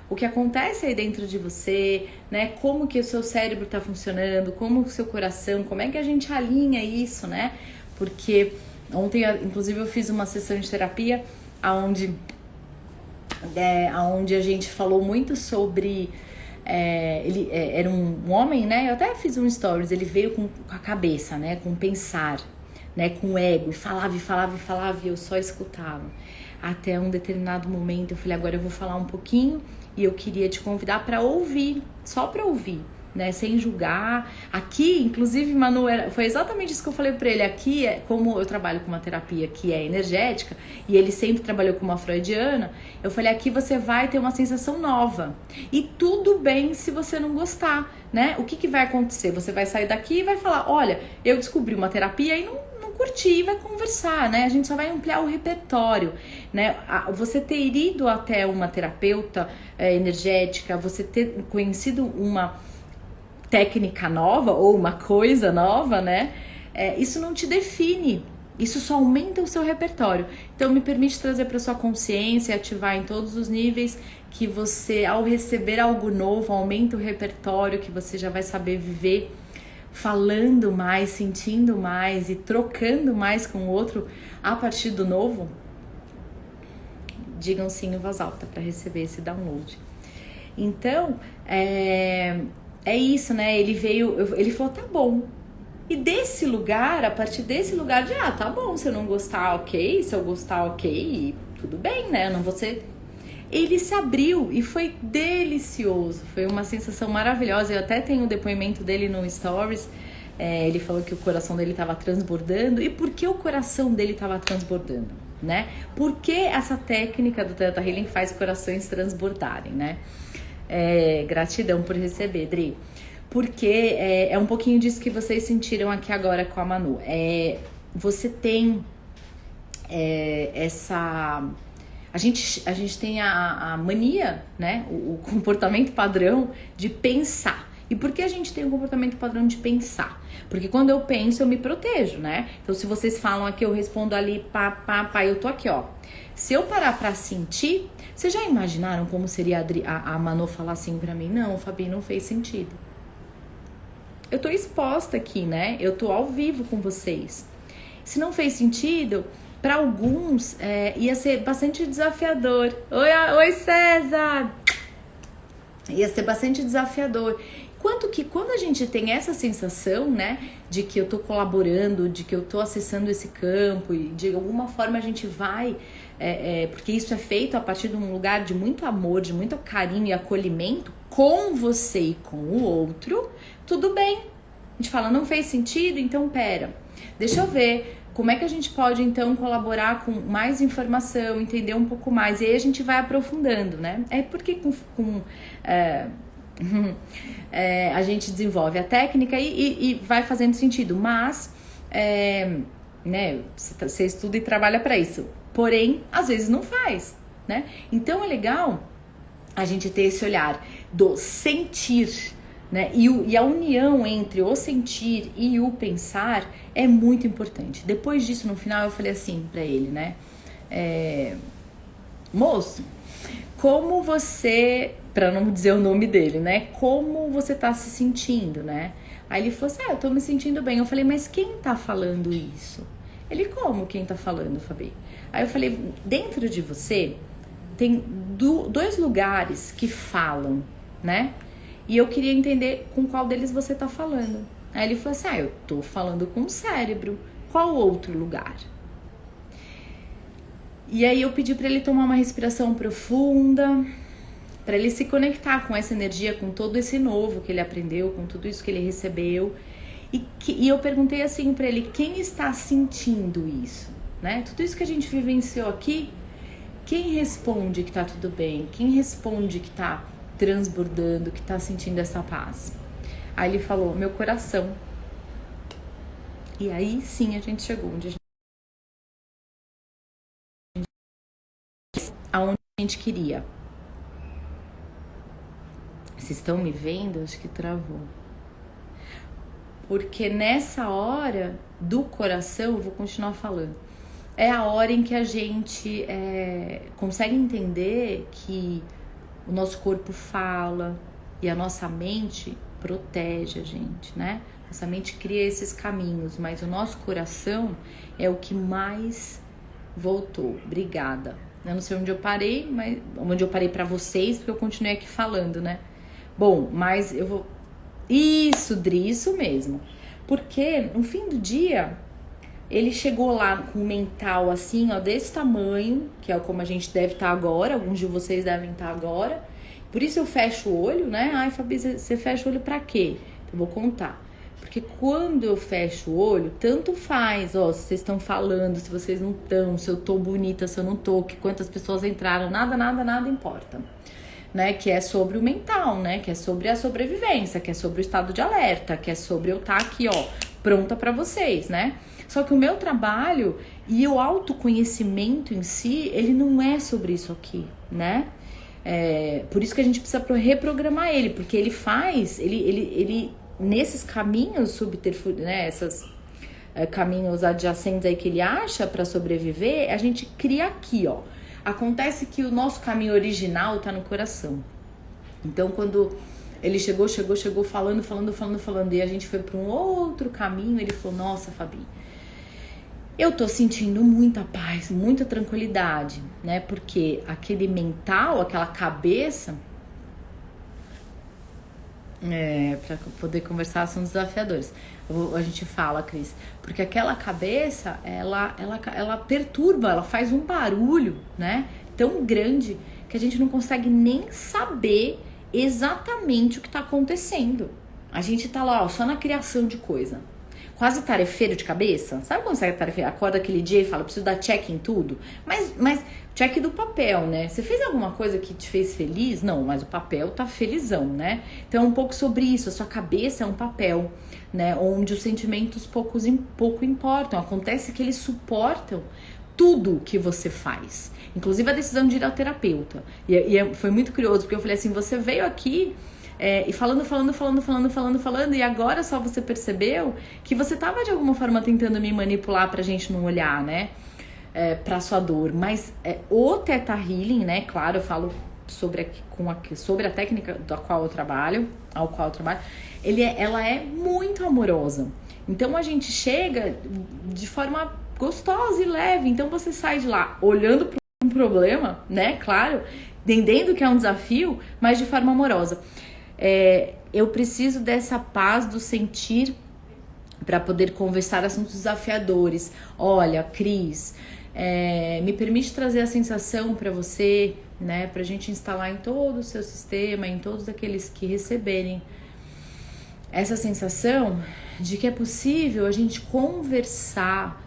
o que acontece aí dentro de você, né? Como que o seu cérebro está funcionando, como o seu coração, como é que a gente alinha isso, né? Porque ontem, inclusive, eu fiz uma sessão de terapia onde a gente falou muito sobre ele era um homem, né? Eu até fiz um stories, ele veio com a cabeça, né? Com pensar, né? Com o ego, e falava, e eu só escutava. Até um determinado momento eu falei, agora eu vou falar um pouquinho e eu queria te convidar para ouvir, só para ouvir, né, sem julgar. Aqui, inclusive, Manu, foi exatamente isso que eu falei pra ele. Aqui, como eu trabalho com uma terapia que é energética, e ele sempre trabalhou com uma freudiana, eu falei, aqui você vai ter uma sensação nova. E tudo bem se você não gostar, né? O que vai acontecer? Você vai sair daqui e vai falar, olha, eu descobri uma terapia e não curtir e vai conversar, né? A gente só vai ampliar o repertório, né? Você ter ido até uma terapeuta energética, você ter conhecido uma técnica nova ou uma coisa nova, né? Isso não te define, isso só aumenta o seu repertório. Então me permite trazer para sua consciência, ativar em todos os níveis, que você, ao receber algo novo, aumenta o repertório, que você já vai saber viver falando mais, sentindo mais e trocando mais com o outro a partir do novo. Digam sim em voz alta para receber esse download. Então, é isso, né? Ele falou, tá bom. E desse lugar, a partir desse lugar de, tá bom, se eu não gostar, ok, se eu gostar, ok, tudo bem, né? Eu não vou ser... Ele se abriu e foi delicioso, foi uma sensação maravilhosa. Eu até tenho o depoimento dele no Stories. Ele falou que o coração dele estava transbordando. E por que o coração dele estava transbordando, né? Por que essa técnica do Theta Healing faz corações transbordarem, né? Gratidão por receber, Dri. Porque é um pouquinho disso que vocês sentiram aqui agora com a Manu. Você tem essa... A gente tem a mania, né? O comportamento padrão de pensar. E por que a gente tem o comportamento padrão de pensar? Porque quando eu penso, eu me protejo, né? Então, se vocês falam aqui, eu respondo ali, pá, eu tô aqui, ó. Se eu parar pra sentir... Vocês já imaginaram como seria a Manu falar assim pra mim? Não, Fabi, não fez sentido. Eu tô exposta aqui, né? Eu tô ao vivo com vocês. Se não fez sentido... Para alguns, ia ser bastante desafiador. Oi, César! Ia ser bastante desafiador. Quando a gente tem essa sensação, né, de que eu tô colaborando, de que eu tô acessando esse campo e de alguma forma a gente vai, porque isso é feito a partir de um lugar de muito amor, de muito carinho e acolhimento com você e com o outro, tudo bem. A gente fala, não fez sentido, então pera. Deixa eu ver como é que a gente pode então colaborar com mais informação, entender um pouco mais. E aí a gente vai aprofundando, né? É porque a gente desenvolve a técnica e vai fazendo sentido, mas né, você estuda e trabalha para isso. Porém, às vezes não faz, né? Então é legal a gente ter esse olhar do sentir, né? E a união entre o sentir e o pensar é muito importante. Depois disso, no final, eu falei assim pra ele, né? Moço, como você, pra não dizer o nome dele, né? Como você tá se sentindo, né? Aí ele falou assim, eu tô me sentindo bem. Eu falei, mas quem tá falando isso? Ele, como quem tá falando, Fabi? Aí eu falei, dentro de você tem dois lugares que falam, né? E eu queria entender com qual deles você tá falando. Aí ele falou assim, eu tô falando com o cérebro. Qual outro lugar? E aí eu pedi para ele tomar uma respiração profunda, para ele se conectar com essa energia, com todo esse novo que ele aprendeu, com tudo isso que ele recebeu. E eu perguntei assim para ele, quem está sentindo isso? Né? Tudo isso que a gente vivenciou aqui, quem responde que tá tudo bem? Quem responde que tá transbordando, que tá sentindo essa paz? Aí ele falou, meu coração. E aí sim a gente chegou aonde a gente queria. Vocês estão me vendo? Acho que travou. Porque nessa hora do coração, eu vou continuar falando, é a hora em que a gente consegue entender que o nosso corpo fala e a nossa mente protege a gente, né? Nossa mente cria esses caminhos, mas o nosso coração é o que mais voltou. Obrigada. Eu não sei onde eu parei, mas onde eu parei pra vocês, porque eu continuei aqui falando, né? Bom, mas eu vou... Isso, Dri, isso mesmo. Porque no fim do dia, ele chegou lá com o mental assim, ó, desse tamanho, que é como a gente deve estar agora, alguns de vocês devem estar agora. Por isso eu fecho o olho, né? Ai, Fabi, você fecha o olho pra quê? Eu vou contar. Porque quando eu fecho o olho, tanto faz, ó, se vocês estão falando, se vocês não estão, se eu tô bonita, se eu não tô, que quantas pessoas entraram, nada importa. Né, que é sobre o mental, né, que é sobre a sobrevivência, que é sobre o estado de alerta, que é sobre eu estar aqui, ó, pronta pra vocês, né? Só que o meu trabalho e o autoconhecimento em si, ele não é sobre isso aqui, né? Por isso que a gente precisa reprogramar ele, porque ele faz, ele nesses caminhos subterfúgios, né, esses caminhos adjacentes aí que ele acha pra sobreviver, a gente cria aqui, ó. Acontece que o nosso caminho original tá no coração. Então, quando ele chegou falando, e a gente foi para um outro caminho, ele falou, nossa, Fabi, eu tô sentindo muita paz, muita tranquilidade, né? Porque aquele mental, aquela cabeça, para poder conversar são desafiadores. A gente fala, Cris, porque aquela cabeça, ela perturba, ela faz um barulho, né? Tão grande que a gente não consegue nem saber exatamente o que tá acontecendo. A gente tá lá, ó, só na criação de coisa. Quase tarefeiro de cabeça. Sabe quando você é tarefeiro? Acorda aquele dia e fala, preciso dar check em tudo. Mas check do papel, né? Você fez alguma coisa que te fez feliz? Não, mas o papel tá felizão, né? Então é um pouco sobre isso. A sua cabeça é um papel, né? Onde os sentimentos pouco importam. Acontece que eles suportam tudo que você faz. Inclusive a decisão de ir ao terapeuta. Foi muito curioso, porque eu falei assim, você veio aqui... e falando, e agora só você percebeu que você tava de alguma forma tentando me manipular pra gente não olhar, né? Pra sua dor. Mas o Theta Healing, né? Claro, eu falo sobre a técnica ao qual eu trabalho, ela é muito amorosa. Então a gente chega de forma gostosa e leve. Então você sai de lá olhando para um problema, né? Claro, entendendo que é um desafio, mas de forma amorosa. Eu preciso dessa paz do sentir para poder conversar assuntos desafiadores. Olha, Cris, me permite trazer a sensação para você, né? Pra gente instalar em todo o seu sistema, em todos aqueles que receberem essa sensação de que é possível a gente conversar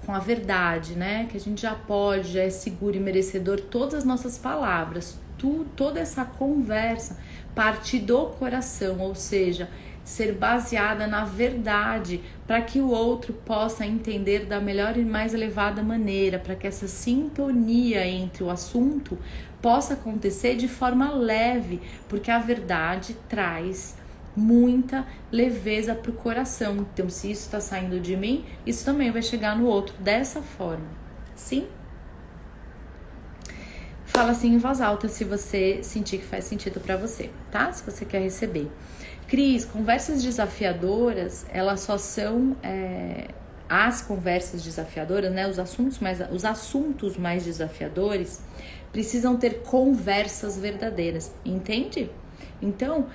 com a verdade, né? Que a gente já pode, já é seguro e merecedor todas as nossas palavras, toda essa conversa partir do coração, ou seja, ser baseada na verdade, para que o outro possa entender da melhor e mais elevada maneira, para que essa sintonia entre o assunto possa acontecer de forma leve, porque a verdade traz muita leveza para o coração. Então, se isso está saindo de mim, isso também vai chegar no outro dessa forma. Sim? Fala assim em voz alta se você sentir que faz sentido para você, tá? Se você quer receber. Cris, conversas desafiadoras, elas só são as conversas desafiadoras, né? Os assuntos mais desafiadores precisam ter conversas verdadeiras, entende? Então,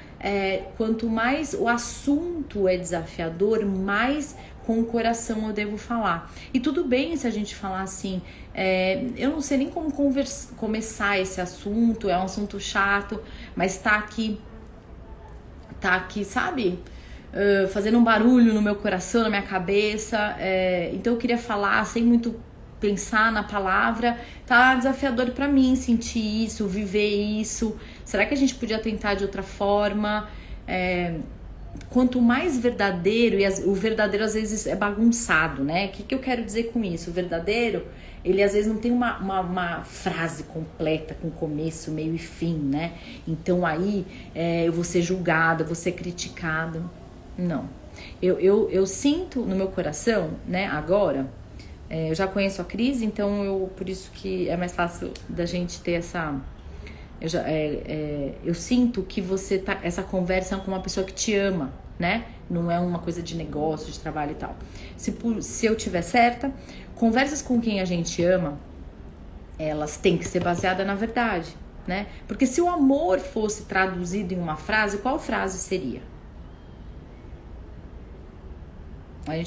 quanto mais o assunto é desafiador, mais com o coração eu devo falar. E tudo bem se a gente falar assim, eu não sei nem como começar esse assunto, é um assunto chato, mas tá aqui, sabe? Fazendo um barulho no meu coração, na minha cabeça. Então eu queria falar sem muito pensar na palavra. Tá desafiador pra mim sentir isso, viver isso. Será que a gente podia tentar de outra forma? Quanto mais verdadeiro, e o verdadeiro às vezes é bagunçado, né? O que eu quero dizer com isso? O verdadeiro, ele às vezes não tem uma frase completa, com começo, meio e fim, né? Então aí eu vou ser julgada, eu vou ser criticada. Não. Eu sinto no meu coração, né, agora, eu já conheço a Cris, então por isso que é mais fácil da gente ter essa... Eu sinto que você essa conversa é com uma pessoa que te ama, né? Não é uma coisa de negócio, de trabalho e tal. Se eu tiver certa, conversas com quem a gente ama, elas têm que ser baseadas na verdade, né? Porque se o amor fosse traduzido em uma frase, qual frase seria? A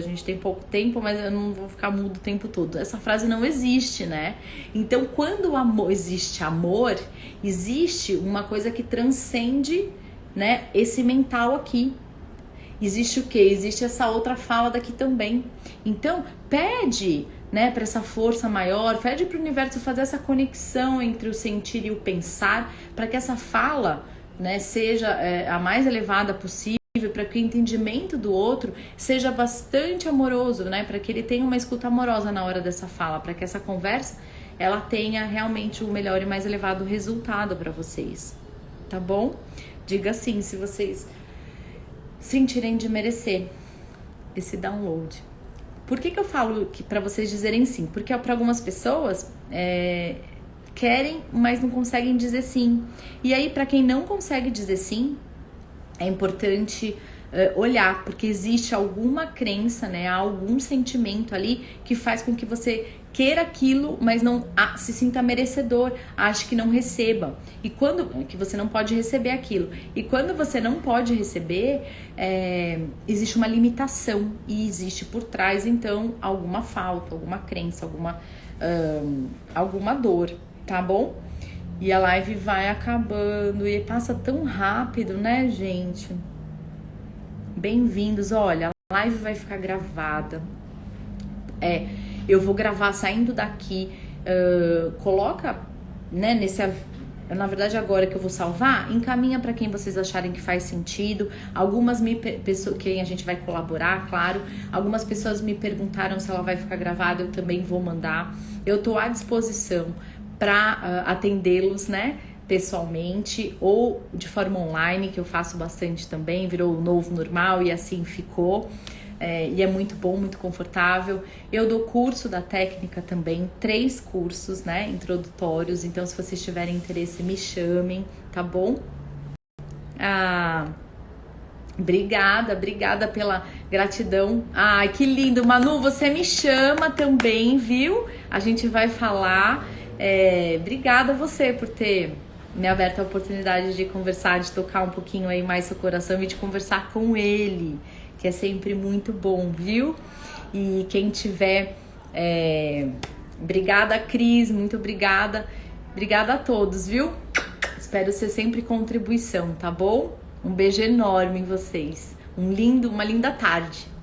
gente tem pouco tempo, mas eu não vou ficar mudo o tempo todo. Essa frase não existe, né? Então, quando existe amor, existe uma coisa que transcende, né, esse mental aqui. Existe o quê? Existe essa outra fala daqui também. Então, pede, né, para essa força maior, pede para o universo fazer essa conexão entre o sentir e o pensar, para que essa fala, né, seja a mais elevada possível, para que o entendimento do outro seja bastante amoroso, né? Para que ele tenha uma escuta amorosa na hora dessa fala, para que essa conversa ela tenha realmente o melhor e mais elevado resultado para vocês, tá bom? Diga sim se vocês sentirem de merecer esse download. Por que eu falo que para vocês dizerem sim? Porque para algumas pessoas querem, mas não conseguem dizer sim. E aí, para quem não consegue dizer sim, é importante olhar, porque existe alguma crença, né, algum sentimento ali que faz com que você queira aquilo, mas não se sinta merecedor, ache que não receba, e que você não pode receber aquilo. E quando você não pode receber, existe uma limitação e existe por trás, então, alguma falta, alguma crença, alguma dor, tá bom? E a live vai acabando e passa tão rápido, né, gente? Bem-vindos. Olha, a live vai ficar gravada. Eu vou gravar saindo daqui. Coloca, né, na verdade, agora que eu vou salvar, encaminha para quem vocês acharem que faz sentido. Algumas pessoas, quem a gente vai colaborar, claro. Algumas pessoas me perguntaram se ela vai ficar gravada, eu também vou mandar. Eu tô à disposição para atendê-los, né, pessoalmente ou de forma online, que eu faço bastante também, virou o novo normal e assim ficou. E é muito bom, muito confortável. Eu dou curso da técnica também, 3 cursos, né, introdutórios. Então, se vocês tiverem interesse, me chamem, tá bom? Obrigada pela gratidão. Ai, que lindo, Manu, você me chama também, viu? A gente vai falar. Obrigada a você por ter me aberto a oportunidade de conversar, de tocar um pouquinho aí mais seu coração e de conversar com ele, que é sempre muito bom, viu? E quem tiver... Obrigada, Cris, muito obrigada. Obrigada a todos, viu? Espero ser sempre contribuição, tá bom? Um beijo enorme em vocês. uma linda tarde.